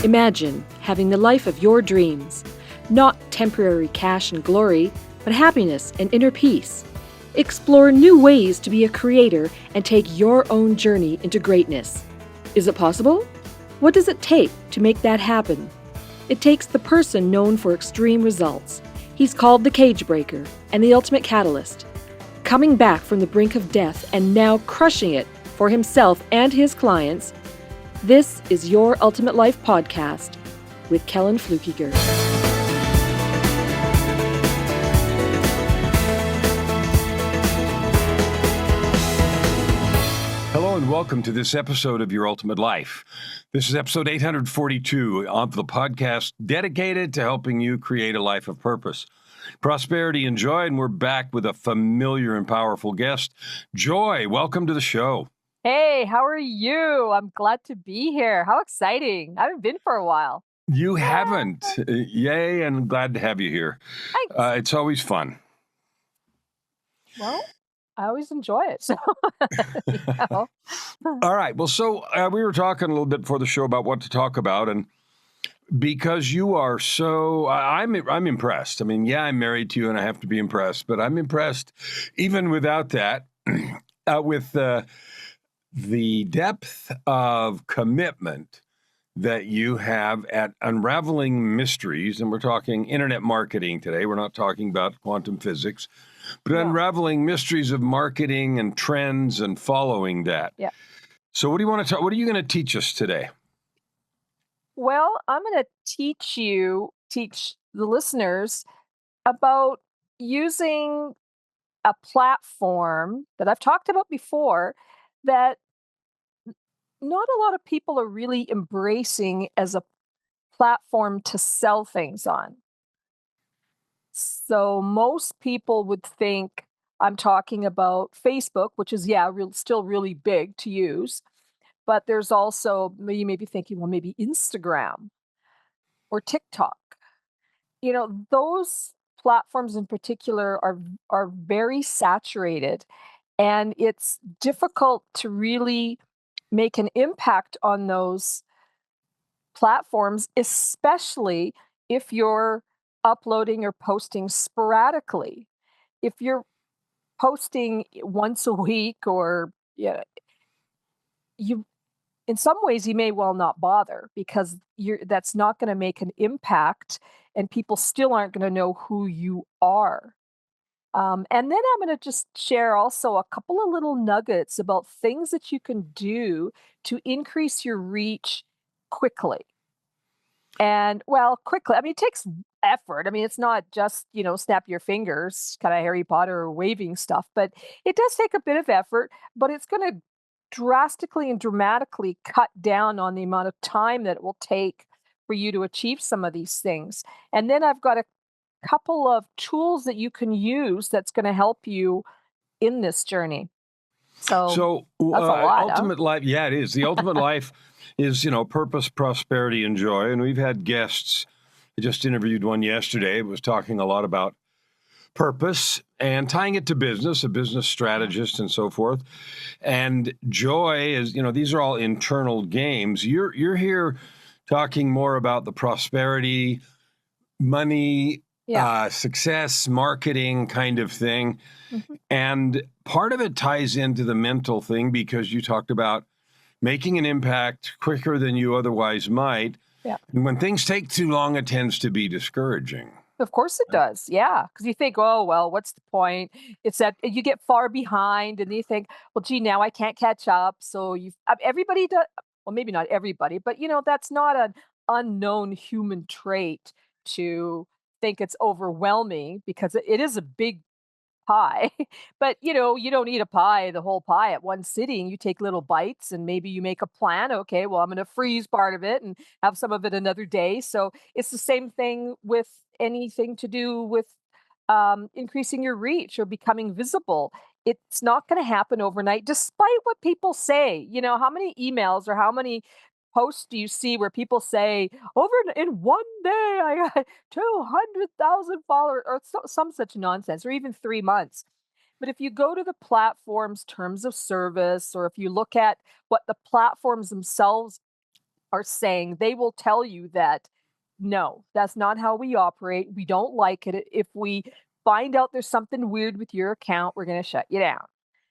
Imagine having the life of your dreams. Not temporary cash and glory, but happiness and inner peace. Explore new ways to be a creator and take your own journey into greatness. Is it possible? What does it take to make that happen? It takes the person known for extreme results. He's called the cage breaker and the ultimate catalyst. Coming back from the brink of death and now crushing it for himself and his clients, this is Your Ultimate Life Podcast with Kellen Flukiger. Hello and welcome to this episode of Your Ultimate Life. This is episode 842 of the podcast dedicated to helping you create a life of purpose, prosperity, and joy. And we're back with a familiar and powerful guest. Joy, welcome to the show. Hey, how are you? I'm glad to be here. How exciting. I haven't been for a while. You haven't. Yay, and glad to have you here. Thanks. It's always fun. Well, I always enjoy it. So, you know. All right. Well, so we were talking a little bit before the show about what to talk about, and because you are so, I'm impressed. I mean, yeah, I'm married to you, and I have to be impressed, but I'm impressed even without that, with the depth of commitment that you have at unraveling mysteries. And we're talking internet marketing today. We're not talking about quantum physics, but unraveling mysteries of marketing and trends and following that. Yeah. So what do you want to talk? What are you going to teach us today? Well, I'm going to teach the listeners about using a platform that I've talked about before that not a lot of people are really embracing as a platform to sell things on. So most people would think I'm talking about Facebook, which is, still really big to use. But there's also, you may be thinking, well, maybe Instagram or TikTok. You know, those platforms in particular are very saturated, and it's difficult to really make an impact on those platforms, especially if you're uploading or posting sporadically. If you're posting once a week or you in some ways you may well not bother because that's not going to make an impact and people still aren't going to know who you are. And then I'm going to just share also a couple of little nuggets about things that you can do to increase your reach quickly. And quickly, I mean, it takes effort. I mean, it's not just, snap your fingers, kind of Harry Potter waving stuff, but it does take a bit of effort, but it's going to drastically and dramatically cut down on the amount of time that it will take for you to achieve some of these things. And then I've got a couple of tools that you can use that's going to help you in this journey. So that's a lot. Ultimate life. Yeah, it is. The ultimate life is, purpose, prosperity, and joy. And we've had guests. I just interviewed one yesterday. It was talking a lot about purpose and tying it to business, a business strategist and so forth. And joy is, these are all internal games. You're here talking more about the prosperity, money, success, marketing kind of thing. Mm-hmm. And part of it ties into the mental thing because you talked about making an impact quicker than you otherwise might. Yeah. And when things take too long, it tends to be discouraging. Of course it does. Yeah. Because you think, oh, well, what's the point? It's that you get far behind and you think, well, gee, now I can't catch up. So everybody does. Well, maybe not everybody, but that's not an unknown human trait to think it's overwhelming because it is a big pie. But you don't eat a pie, the whole pie at one sitting. You take little bites and maybe you make a plan. Okay, well, I'm going to freeze part of it and have some of it another day. So it's the same thing with anything to do with increasing your reach or becoming visible. It's not going to happen overnight, despite what people say. How many emails or how many posts do you see where people say, over in one day, I got 200,000 followers or some such nonsense, or even 3 months? But if you go to the platform's terms of service, or if you look at what the platforms themselves are saying, they will tell you that, "No, that's not how we operate. We don't like it. If we find out there's something weird with your account, we're gonna shut you down."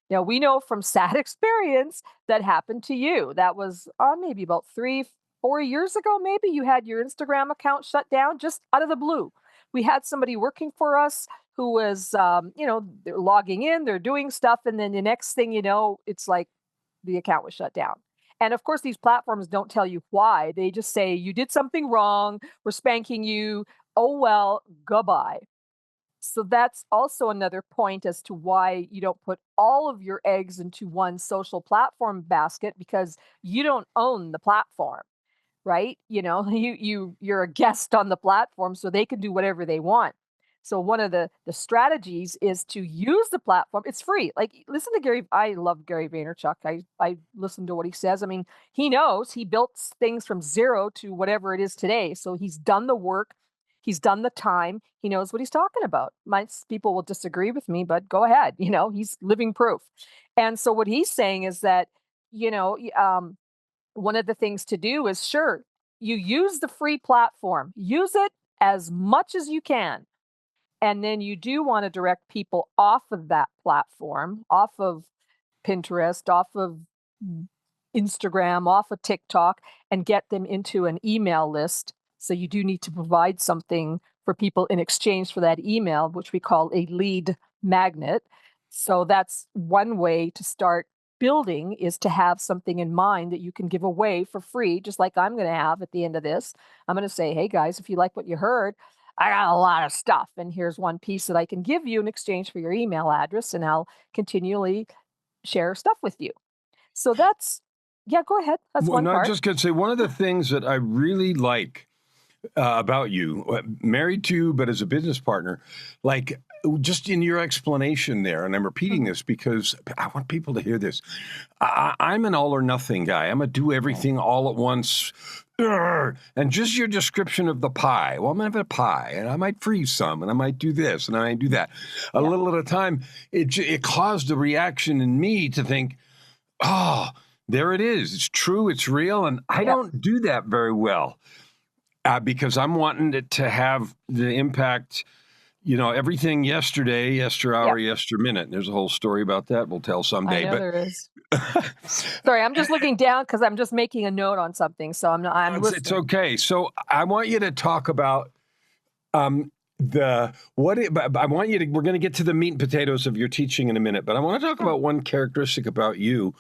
Now, we know from sad experience that happened to you. That was, maybe about 3, 4 years ago, maybe you had your Instagram account shut down just out of the blue. We had somebody working for us who was, they're logging in, they're doing stuff, and then the next thing you know, it's like the account was shut down. And of course, these platforms don't tell you why. They just say, you did something wrong, we're spanking you. Oh, well, goodbye. So that's also another point as to why you don't put all of your eggs into one social platform basket because you don't own the platform, right? You're a guest on the platform so they can do whatever they want. So one of the strategies is to use the platform. It's free. Like, listen to Gary. I love Gary Vaynerchuk. I listen to what he says. I mean, he knows he built things from zero to whatever it is today. So he's done the work. He's done the time. He knows what he's talking about. People will disagree with me, but go ahead. He's living proof. And so what he's saying is that, you know, y- um, one of the things to do is, sure, you use the free platform, use it as much as you can. And then you do want to direct people off of that platform, off of Pinterest, off of Instagram, off of TikTok, and get them into an email list. So you do need to provide something for people in exchange for that email, which we call a lead magnet. So that's one way to start building, is to have something in mind that you can give away for free, just like I'm going to have at the end of this. I'm going to say, hey guys, if you like what you heard, I got a lot of stuff. And here's one piece that I can give you in exchange for your email address, and I'll continually share stuff with you. So that's, yeah, go ahead. That's Well, one not part. just gonna say one of the things that I really like about you, married to, but as a business partner, like just in your explanation there, and I'm repeating Mhm. this because I want people to hear this. I'm an all or nothing guy. I'm a do Right. everything all at once. And just your description of the pie. Well, I'm gonna have a pie, and I might freeze some, and I might do this, and I might do that, a Yeah. little at a time. It caused a reaction in me to think, oh, there it is. It's true. It's real, and I Yep. don't do that very well because I'm wanting it to have the impact, everything yesterday, yester hour, Yep. yester minute. There's a whole story about that we'll tell I someday. know But there is. Sorry, I'm just looking down because I'm just making a note on something. So I'm it's listening. okay. So I want you to talk about um, but I want you to. We're going to get to the meat and potatoes of your teaching in a minute, but I want to talk Sure. about one characteristic about you.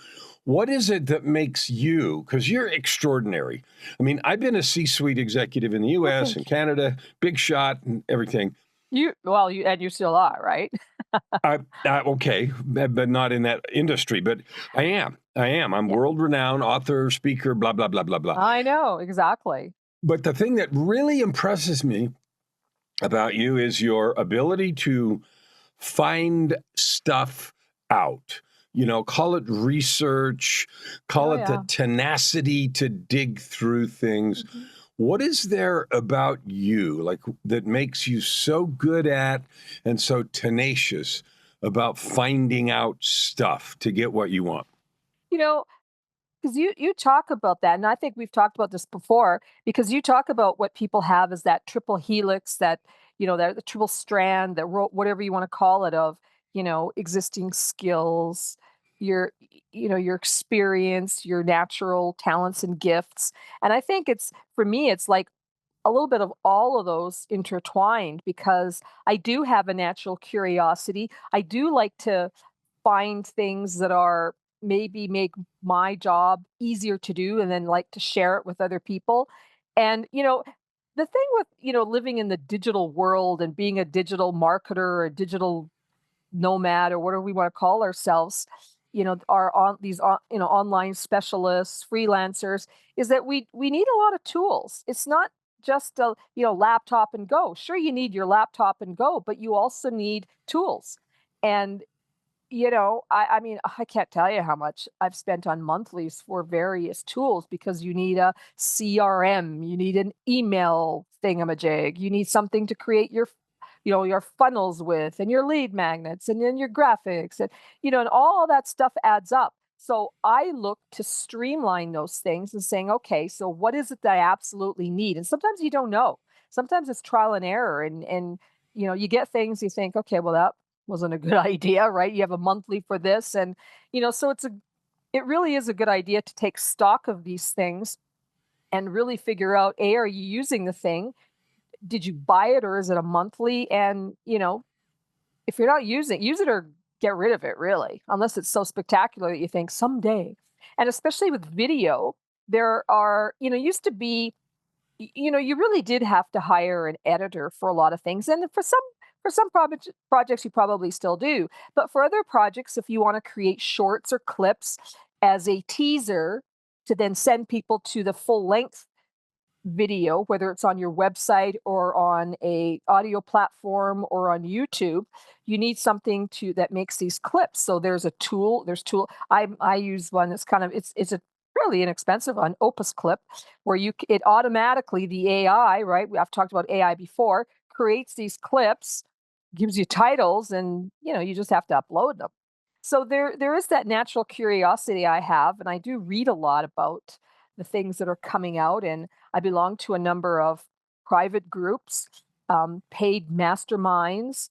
What is it that makes you? Because you're extraordinary. I mean, I've been a C-suite executive in the Well, U.S. and thank you. Canada, big shot and everything. You still are, right? Okay, but not in that industry. But I am. I am. I'm Yeah. world renowned author, speaker, blah blah blah blah blah. I know, exactly. But the thing that really impresses me about you is your ability to find stuff out. Call it research, call Oh, it the yeah. tenacity to dig through things. Mhm. What is there about you, like, that makes you so good at and so tenacious about finding out stuff to get what you want? You know, because you talk about that, and I think we've talked about this before, because you talk about what people have as that triple helix, that, that the triple strand, that whatever you want to call it, of, existing skills, your experience, your natural talents and gifts. And I think it's, for me, it's like a little bit of all of those intertwined, because I do have a natural curiosity. I do like to find things that are, maybe make my job easier to do, and then like to share it with other people. And the thing with, living in the digital world and being a digital marketer or a digital nomad or whatever we want to call ourselves, are on these online specialists, freelancers, is that we need a lot of tools. It's not just a, laptop and go. Sure, you need your laptop and go, but you also need tools. And I mean, I can't tell you how much I've spent on monthlies for various tools, because you need a CRM, you need an email thingamajig, you need something to create your funnels with, and your lead magnets, and then your graphics, and and all that stuff adds up. So I look to streamline those things and saying, okay, so what is it that I absolutely need? And sometimes you don't know. Sometimes it's trial and error, and you get things you think, okay, well that wasn't a good idea, right? You have a monthly for this, and so it really is a good idea to take stock of these things and really figure out, A, are you using the thing? Did you buy it or is it a monthly? And if you're not using it, use it or get rid of it, really, unless it's so spectacular that you think someday. And especially with video, there are, used to be, you really did have to hire an editor for a lot of things. And for some projects you probably still do. But for other projects, if you want to create shorts or clips as a teaser to then send people to the full length video, whether it's on your website or on a audio platform or on YouTube, you need something to that makes these clips. So there's tool. I use one that's kind of it's a really inexpensive one, Opus Clip, where it automatically, the AI, right? I've talked about AI before, creates these clips, gives you titles, and you just have to upload them. So there is that natural curiosity I have, and I do read a lot about the things that are coming out, and I belong to a number of private groups, paid masterminds,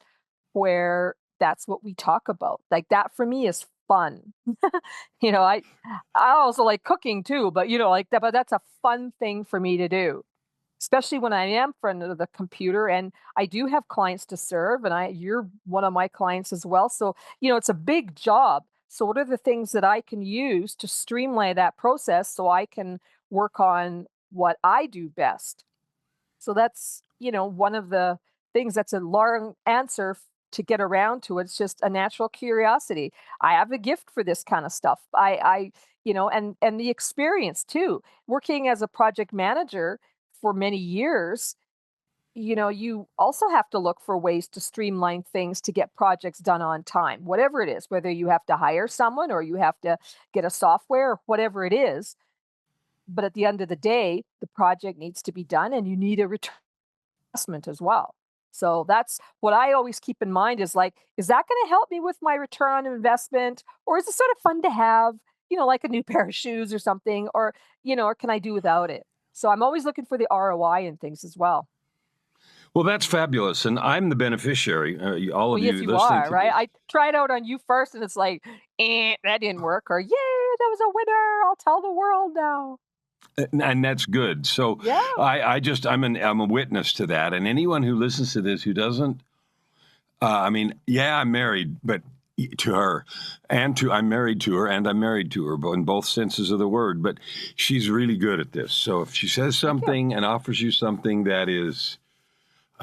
where that's what we talk about. Like that for me is fun. you know, I I also like cooking too, but like that, but that's a fun thing for me to do. Especially when I am front of the computer and I do have clients to serve, and you're one of my clients as well. So, it's a big job. So what are the things that I can use to streamline that process so I can work on what I do best? So that's, one of the things that's a long answer to get around to. It's just a natural curiosity. I have a gift for this kind of stuff. And the experience too. Working as a project manager for many years, you also have to look for ways to streamline things to get projects done on time, whatever it is, whether you have to hire someone or you have to get a software or whatever it is. But at the end of the day, the project needs to be done and you need a return investment as well. So that's what I always keep in mind is like, is that going to help me with my return on investment? Or is it sort of fun to have, like a new pair of shoes or something? Or can I do without it? So I'm always looking for the ROI in things as well. Well, that's fabulous, and I'm the beneficiary. All Well, of yes, you you listening are, to right? this. I tried out on you first and it's like, that didn't work. Or, yay, that was a winner. I'll tell the world now. And that's good. So Yeah. I'm a witness to that. And anyone who listens to this who doesn't, I mean, yeah, I'm married, but to her, I'm married to her, and I'm married to her, but in both senses of the word. But she's really good at this. So if she says Thank you. something and offers you something that is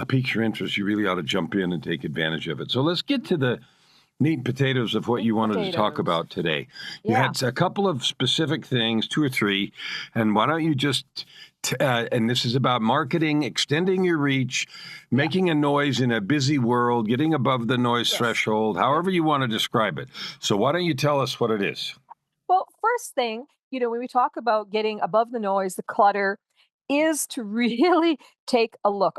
piques your interest, you really ought to jump in and take advantage of it. So let's get to the meat and potatoes of what Meat you and wanted to talk potatoes. about today. You Yeah. had a couple of specific things, two or three, and why don't you just, and this is about marketing, extending your reach, Yeah. making a noise in a busy world, getting above the noise Yes. threshold, however you want to describe it. So why don't you tell us what it is? Well, first thing, when we talk about getting above the noise, the clutter, is to really take a look.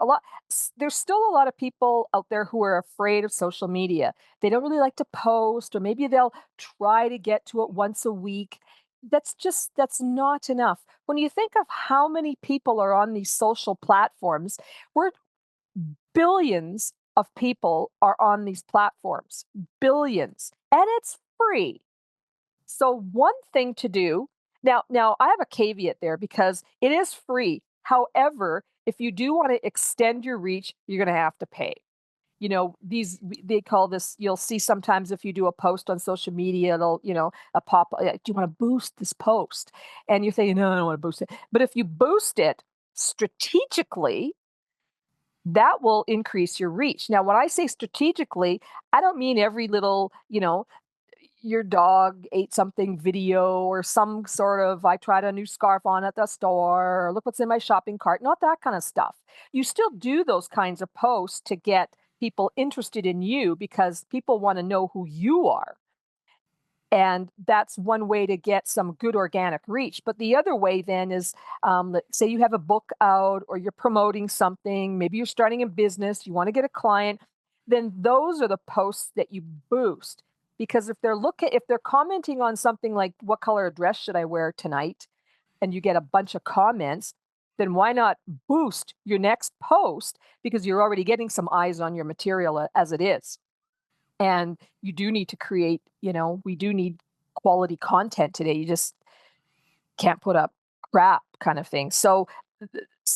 There's still a lot of people out there who are afraid of social media. They don't really like to post, or maybe they'll try to get to it once a week. That's not enough. When you think of how many people are on these social platforms, we're billions of people are on these platforms, billions, and it's free. So one thing to do now I have a caveat there because it is free. However, if you do want to extend your reach, you're going to have to pay. They call this, you'll see sometimes if you do a post on social media, it'll, a pop, do you want to boost this post? And you're saying, no, I don't want to boost it. But if you boost it strategically, that will increase your reach. Now, when I say strategically, I don't mean every little, your dog ate something video or some sort of I tried a new scarf on at the store or look what's in my shopping cart, not that kind of stuff. You still do those kinds of posts to get people interested in you because people want to know who you are. And that's one way to get some good organic reach. But the other way then is, let's say you have a book out or you're promoting something, maybe you're starting a business, you want to get a client, then those are the posts that you boost. because if they're commenting on something like what color dress should I wear tonight, and you get a bunch of comments, then why not boost your next post because you're already getting some eyes on your material as it is. And you do need to create, we do need quality content today. You just can't put up crap kind of thing. So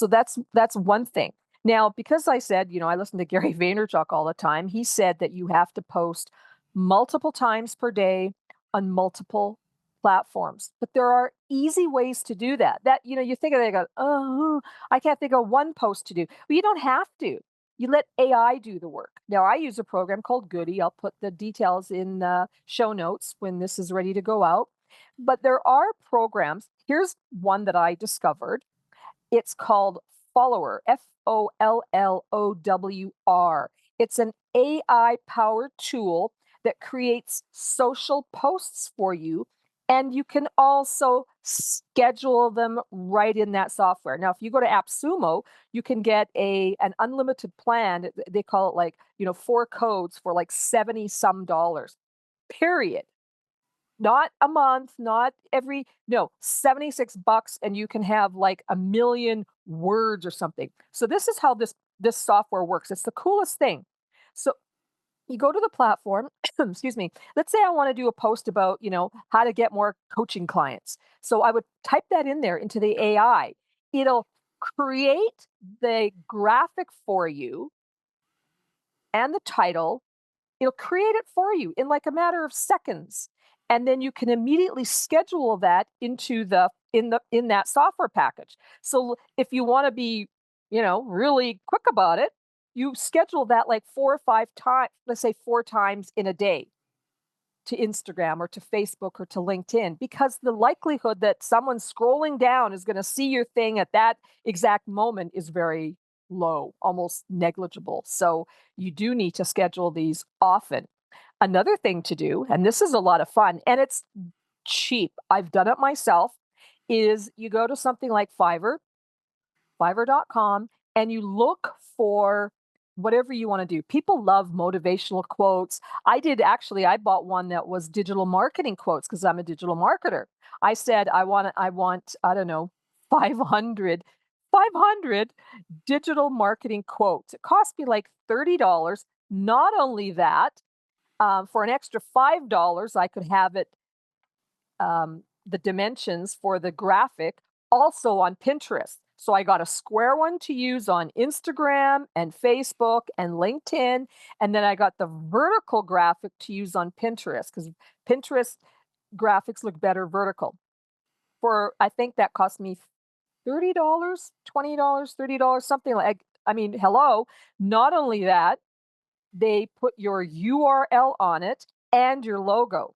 that's one thing. Now, because I said, I listen to Gary Vaynerchuk all the time, he said that you have to post multiple times per day on multiple platforms. But there are easy ways to do that. That, you think of it, go, oh, I can't think of one post to do. Well, you don't have to. You let AI do the work. Now, I use a program called Goody. I'll put the details in the show notes when this is ready to go out. But there are programs. Here's one that I discovered. It's called Follower, Followr. It's an AI powered tool that creates social posts for you. And you can also schedule them right in that software. Now, if you go to AppSumo, you can get an unlimited plan. They call it like, 4 codes for like 70 some dollars, period. Not a month, not every no, $76 and you can have like a million words or something. So this is how this software works. It's the coolest thing. So you go to the platform, excuse me. Let's say I want to do a post about, how to get more coaching clients. So I would type that in there into the AI. It'll create the graphic for you and the title. It'll create it for you in like a matter of seconds. And then you can immediately schedule that into in that software package. So if you want to be, really quick about it, you schedule that like 4 or 5 times, let's say 4 times in a day to Instagram or to Facebook or to LinkedIn, because the likelihood that someone scrolling down is going to see your thing at that exact moment is very low, almost negligible. So you do need to schedule these often. Another thing to do, and this is a lot of fun, and it's cheap. I've done it myself, is you go to something like Fiverr.com, and you look for whatever you want to do. People love motivational quotes. I bought one that was digital marketing quotes because I'm a digital marketer. I said, I want, I don't know, 500 digital marketing quotes. It cost me like $30. Not only that, for an extra $5, I could have it, the dimensions for the graphic also on Pinterest. So I got a square one to use on Instagram and Facebook and LinkedIn. And then I got the vertical graphic to use on Pinterest because Pinterest graphics look better vertical. I think that cost me $30, $20, $30, something like, hello. Not only that, they put your URL on it and your logo.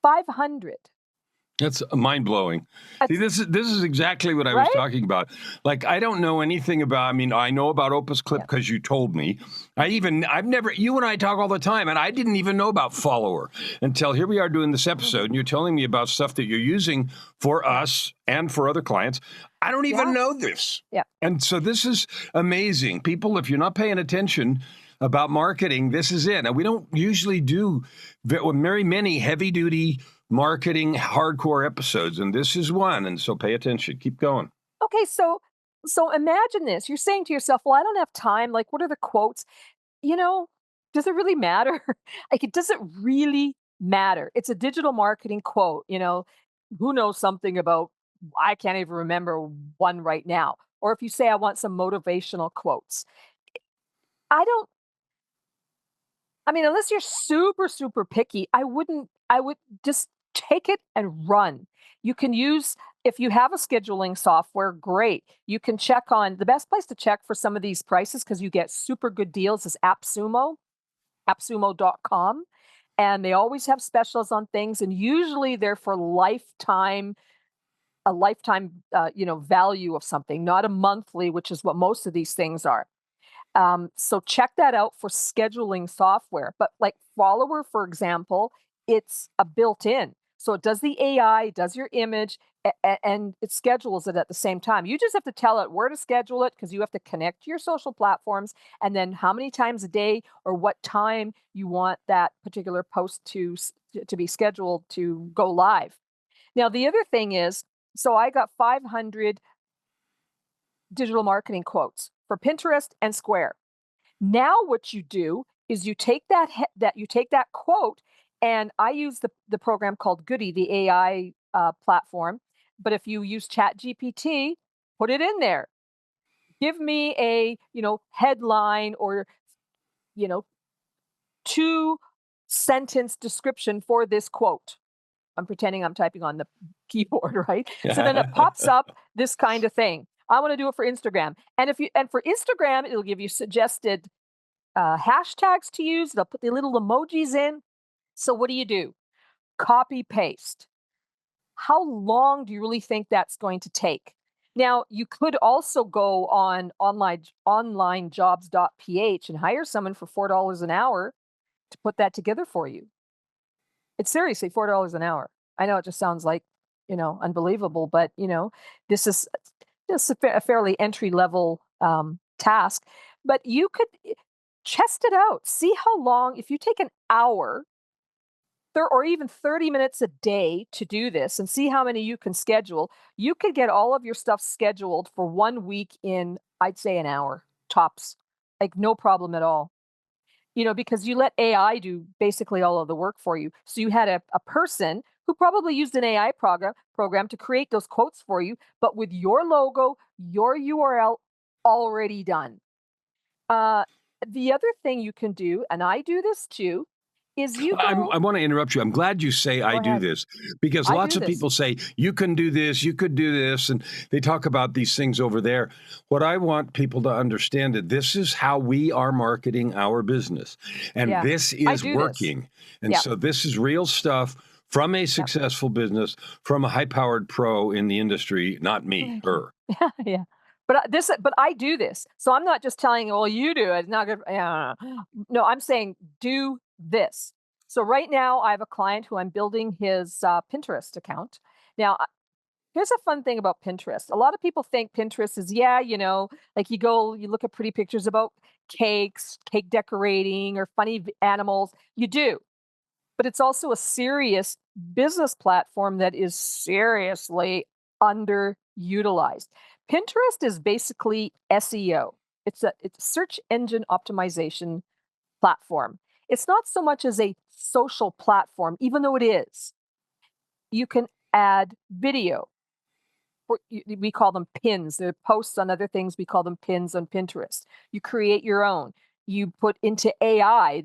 500. That's mind blowing. See, this is exactly what I was Right? talking about. Like, I don't know anything about. I mean, I know about Opus Clip Yeah. because you told me. I've never. You and I talk all the time, and I didn't even know about Follower until here we are doing this episode, and you're telling me about stuff that you're using for us and for other clients. I don't even Yeah. know this. Yeah. And so this is amazing, people. If you're not paying attention about marketing, this is it. And we don't usually do very many heavy duty marketing hardcore episodes, and this is one. And so pay attention. Keep going. Okay, so imagine this. You're saying to yourself, "Well, I don't have time. Like, what are the quotes?" You know, does it really matter? Like, it doesn't really matter. It's a digital marketing quote, who knows something about I can't even remember one right now. Or if you say I want some motivational quotes. I don't unless you're super, super picky, I would just take it and run. You can use, if you have a scheduling software, great. You can check on the best place to check for some of these prices because you get super good deals is AppSumo, appsumo.com. And they always have specials on things. And usually they're for a lifetime, value of something, not a monthly, which is what most of these things are. So check that out for scheduling software. But like Follower, for example, it's a built-in. So it does the AI, it does your image, and it schedules it at the same time. You just have to tell it where to schedule it because you have to connect to your social platforms and then how many times a day or what time you want that particular post to be scheduled to go live. Now, the other thing is, so I got 500 digital marketing quotes for Pinterest and Square. Now what you do is you take that quote, and I use the program called Goody, the AI platform. But if you use Chat GPT, put it in there. Give me a headline or you know 2 sentence description for this quote. I'm pretending I'm typing on the keyboard, right? So then it pops up this kind of thing. I want to do it for Instagram, and for Instagram, it'll give you suggested hashtags to use. They'll put the little emojis in. So what do? Copy paste. How long do you really think that's going to take? Now, you could also go on onlinejobs.ph and hire someone for $4 an hour to put that together for you. It's seriously $4 an hour. I know it just sounds like, unbelievable, but this is just a fairly entry level task. But you could test it out. See how long, if you take an hour or even 30 minutes a day to do this and see how many you can schedule, you could get all of your stuff scheduled for 1 week in, I'd say, an hour tops. Like, no problem at all. Because you let AI do basically all of the work for you. So you had a person who probably used an AI program to create those quotes for you, but with your logo, your URL already done. Uh, the other thing you can do, and I do this too, is you go. I want to interrupt you. I'm glad you say Go I do ahead. this because I lots do of this. people say you can do this, you could do this, and they talk about these things over there. What I want people to understand that this is how we are marketing our business, and Yeah, this I is do this. working. And Yep. so this is real stuff from a Yep. successful business, from a high-powered pro in the industry, not me, Thank you. her. Yeah. But I do this. So I'm not just telling you, well, you do it. It's not good. Yeah. No, I'm saying do this. So right now I have a client who I'm building his Pinterest account. Now, here's a fun thing about Pinterest. A lot of people think Pinterest is, yeah, like you look at pretty pictures about cakes, cake decorating, or funny animals. You do. But it's also a serious business platform that is seriously underutilized. Pinterest is basically SEO. It's a search engine optimization platform. It's not so much as a social platform, even though it is. You can add video. We call them pins. They're posts on other things. We call them pins on Pinterest. You create your own. You put into AI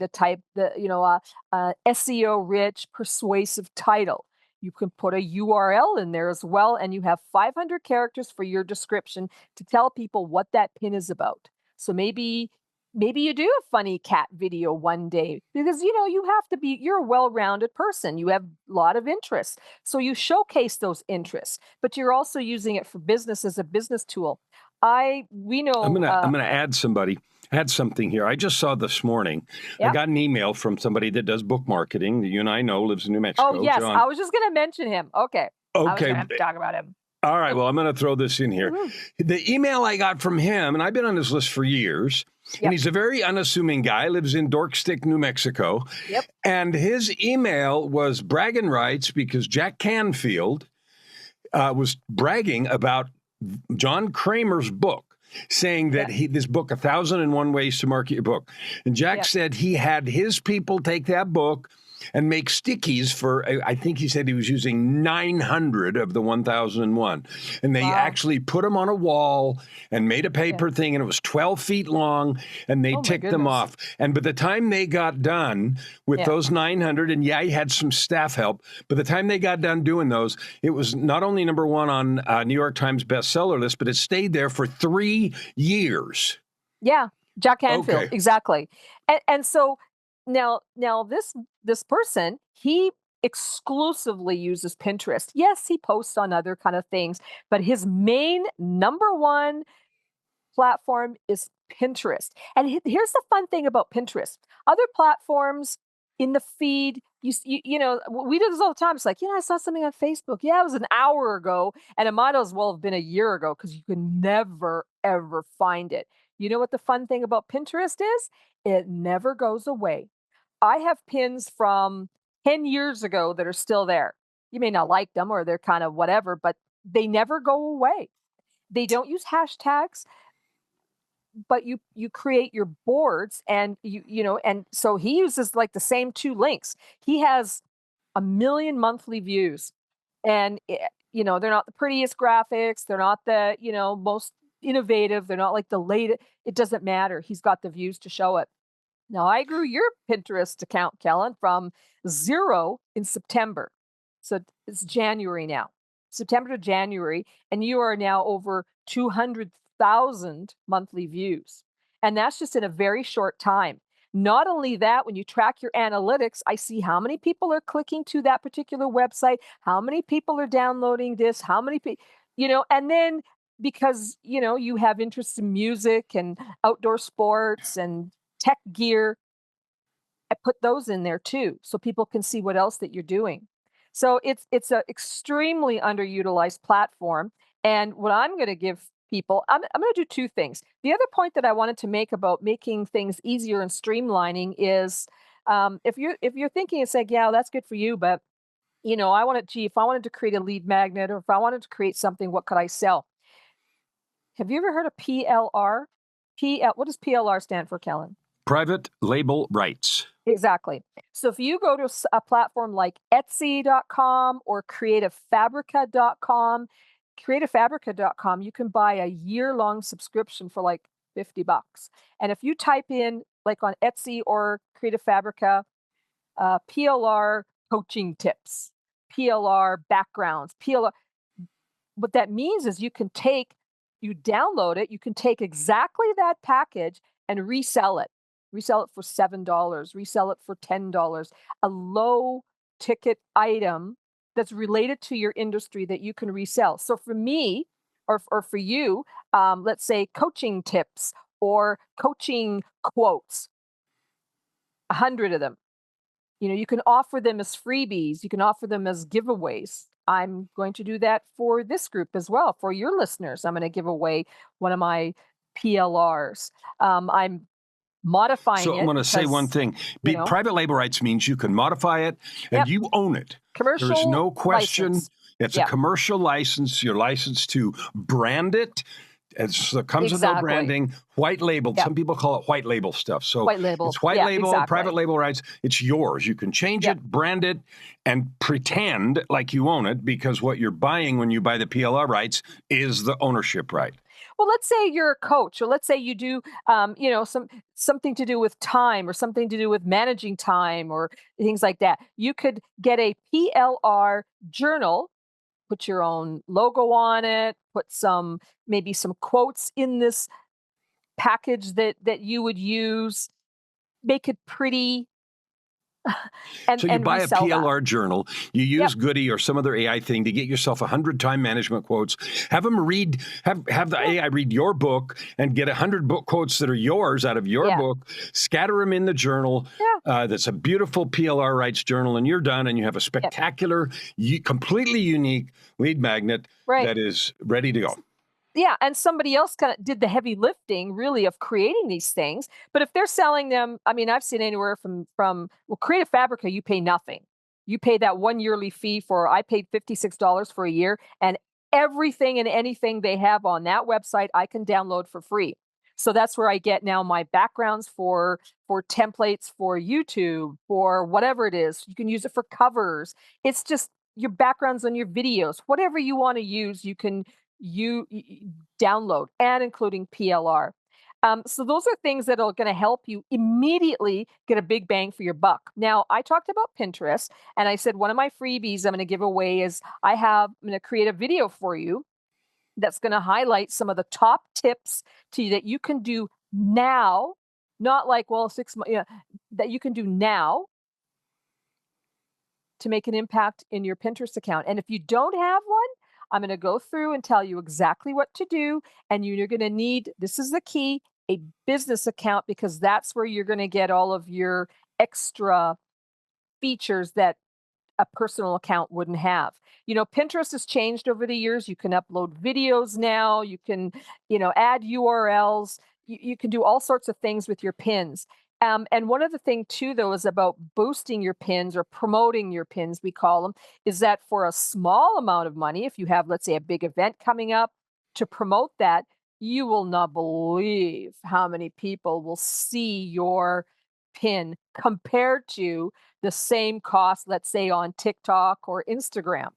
SEO rich, persuasive title. You can put a URL in there as well, and you have 500 characters for your description to tell people what that pin is about. So maybe you do a funny cat video one day because you're a well-rounded person. You have a lot of interests. So you showcase those interests, but you're also using it for business as a business tool. I we I'm know gonna add something here. I just saw this morning. I Yeah. got an email from somebody that does book marketing that you and I know lives in New Oh, Mexico, yes, John. I was just gonna mention him. Okay. I was Okay. gonna talk about him. All right. Well, I'm going to throw this in here. Mhm. The email I got from him, and I've been on his list for years, and Yep. he's a very unassuming guy, lives in Dorkstick, New Mexico. Yep. And his email was bragging rights because Jack Canfield was bragging about John Kramer's book, saying that Yep. this book, 1,001 Ways to Market Your Book. And Jack Yep. said he had his people take that book and make stickies for, I think he said he was using 900 of the 1,001. And they Wow. actually put them on a wall and made a Yeah. paper thing, and it was 12 feet long, and they Oh my ticked them goodness. off. And by the time they got done with Yeah. those 900, and yeah, he had some staff help, by the time they got done doing those, it was not only number one on New York Times bestseller list, but it stayed there for 3 years. Yeah, Jack Canfield, Okay. exactly. And so now this person, he exclusively uses Pinterest. Yes, he posts on other kind of things, but his main number one platform is Pinterest. And here's the fun thing about Pinterest. Other platforms, in the feed. We do this all the time. It's like, I saw something on Facebook. Yeah, it was an hour ago, and it might as well have been a year ago because you can never ever find it. You know what the fun thing about Pinterest is? It never goes away. I have pins from 10 years ago that are still there. You may not like them or they're kind of whatever, but they never go away. They don't use hashtags, but you create your boards and and so he uses like the same two links. He has a million monthly views and they're not the prettiest graphics, they're not the, most innovative, they're not like the latest. It doesn't matter. He's got the views to show it. Now, I grew your Pinterest account, Kellen, from 0 in September. So it's January now, September to January, and you are now over 200,000 monthly views. And that's just in a very short time. Not only that, when you track your analytics, I see how many people are clicking to that particular website, how many people are downloading this, how many people, and then because, you have interest in music and outdoor sports and tech gear, I put those in there too, so people can see what else that you're doing. So it's an extremely underutilized platform. And what I'm going to give people, I'm going to do two things. The other point that I wanted to make about making things easier and streamlining is, if you're thinking and saying, yeah, that's good for you, but if I wanted to create a lead magnet or if I wanted to create something, what could I sell? Have you ever heard of PLR? What does PLR stand for, Kellen? Private label rights. Exactly. So if you go to a platform like Etsy.com or creativefabrica.com, you can buy a year-long subscription for like $50. And if you type in like on Etsy or Creative Fabrica, PLR coaching tips, PLR backgrounds, PLR, what that means is you download it, you can take exactly that package and resell it for $7, resell it for $10, a low ticket item that's related to your industry that you can resell. So for me, or for you, let's say coaching tips or coaching quotes, 100 of them. You can offer them as freebies, you can offer them as giveaways. I'm going to do that for this group as well. For your listeners, I'm going to give away one of my PLRs. I'm modifying So I'm it going to say one because, thing. you know, Private label rights means you can modify it and yep, you own it. There is commercial no question. license. It's a Yep, commercial license. You're licensed to brand it. It comes with no exactly. branding, white labeled. Yep, Some people call it white label stuff. So white labeled. it's white Yeah, label, private exactly. label rights. It's yours. You can change Yep. it, brand it, and pretend like you own it because what you're buying when you buy the PLR rights is the ownership right. Well, let's say you're a coach, or let's say you do, something to do with time, or something to do with managing time, or things like that. You could get a PLR journal, put your own logo on it, put maybe some quotes in this package that you would use, make it pretty, and So you buy a resell that. PLR journal, you Yep. use Goody or some other AI thing to get yourself 100 time management quotes. Have them read, have the Yeah. AI read your book and get 100 book quotes that are yours out of your Yeah. book, scatter them in the journal. Yeah. That's a beautiful PLR rights journal, and you're done, and you have a Yep. spectacular, completely unique lead magnet Right. that is ready to go. Yeah, and somebody else kinda did the heavy lifting really of creating these things, but if they're selling them, I mean, I've seen anywhere from well, Creative Fabrica, you pay nothing. You pay that 1 yearly fee I paid $56 for a year, and everything and anything they have on that website, I can download for free. So that's where I get now my backgrounds for templates for YouTube, for whatever it is. You can use it for covers. It's just your backgrounds on your videos. Whatever you wanna use, you can download, and including PLR. So those are things that are going to help you immediately get a big bang for your buck. Now, I talked about Pinterest, and I said one of my freebies I'm going to give away is I'm going to create a video for you that's going to highlight some of the top tips that you can do now, not like, well, 6 months, yeah, that you can do now to make an impact in your Pinterest account. And if you don't have one, I'm going to go through and tell you exactly what to do. And you're going to need, this is the key, a business account, because that's where you're going to get all of your extra features that a personal account wouldn't have. Pinterest has changed over the years. You can upload videos now. You can, add URLs. You can do all sorts of things with your pins. And one other thing too, though, is about boosting your pins or promoting your pins, we call them, is that for a small amount of money, if you have, let's say, a big event coming up, to promote that, you will not believe how many people will see your pin compared to the same cost, let's say on TikTok or Instagram,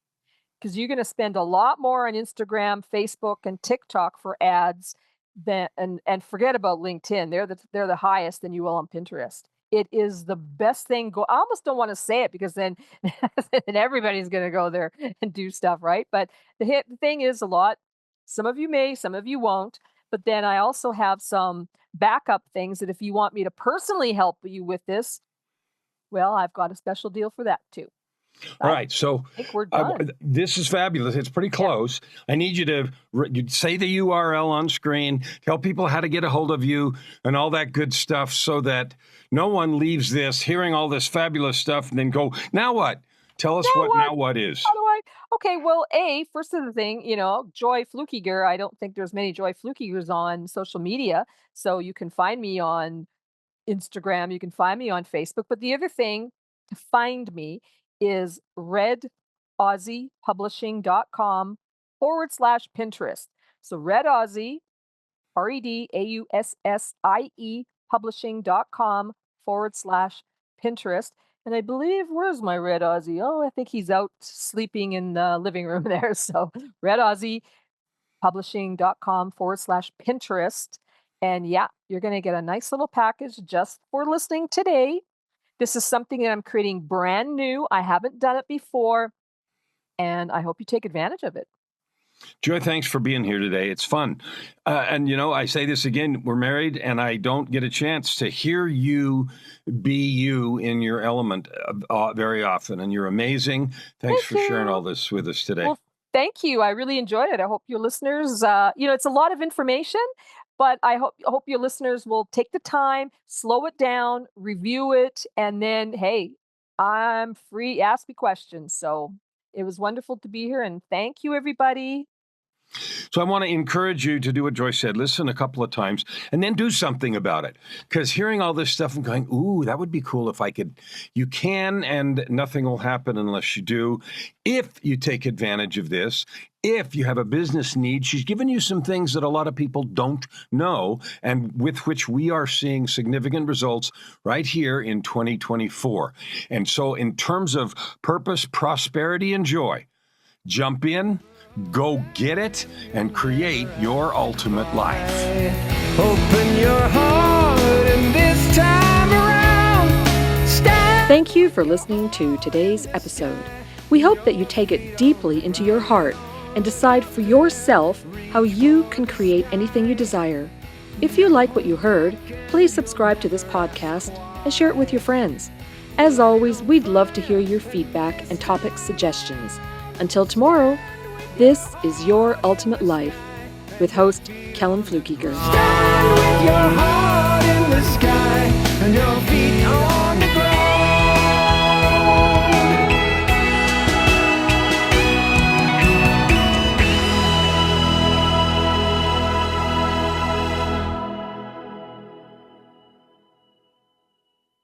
because you're going to spend a lot more on Instagram, Facebook, and TikTok for ads than and forget about LinkedIn. They're the highest than you will on Pinterest. It is the best thing. I almost don't want to say it because then, then everybody's going to go there and do stuff, right? But the thing is a lot. Some of you may, some of you won't. But then I also have some backup things that if you want me to personally help you with this, well, I've got a special deal for that too. All I right, so think we're done. this is fabulous. It's pretty close. I need you to you say the URL on screen, tell people how to get a hold of you and all that good stuff so that no one leaves this hearing all this fabulous stuff and then go, now what? Tell us Now what what? now what is. How do I? Okay, well, first of the thing, Joy Flukiger. I don't think there's many Joy Flukigers on social media, so you can find me on Instagram, you can find me on Facebook. But the other thing to find me is redaussiepublishing.com/Pinterest. So Red Aussie, REDAUSSIE publishing.com/Pinterest. And I believe, where's my Red Aussie? Oh, I think he's out sleeping in the living room there. So Red Aussie publishing.com/Pinterest. And yeah, you're going to get a nice little package just for listening today. This is something that I'm creating brand new. I haven't done it before, and I hope you take advantage of it. Joy, thanks for being here today. It's fun. And, I say this again, we're married, and I don't get a chance to hear you be you in your element very often. And you're amazing. Thanks for sharing all this with us today. Well, thank you. I really enjoyed it. I hope your listeners, it's a lot of information, but I hope your listeners will take the time, slow it down, review it, and then, hey, I'm free. Ask me questions. So it was wonderful to be here, and thank you, everybody. So I want to encourage you to do what Joyce said. Listen a couple of times and then do something about it. Because hearing all this stuff and going, ooh, that would be cool if I could. You can, and nothing will happen unless you do. If you take advantage of this, if you have a business need, she's given you some things that a lot of people don't know and with which we are seeing significant results right here in 2024. And so in terms of purpose, prosperity, and joy, jump in, go get it, and create your ultimate life. Open your heart and this time around. Thank you for listening to today's episode. We hope that you take it deeply into your heart and decide for yourself how you can create anything you desire. If you like what you heard, please subscribe to this podcast and share it with your friends. As always, we'd love to hear your feedback and topic suggestions. Until tomorrow, this is Your Ultimate Life with host Kellen Flukiger. Stand with your heart in the sky and your feet on the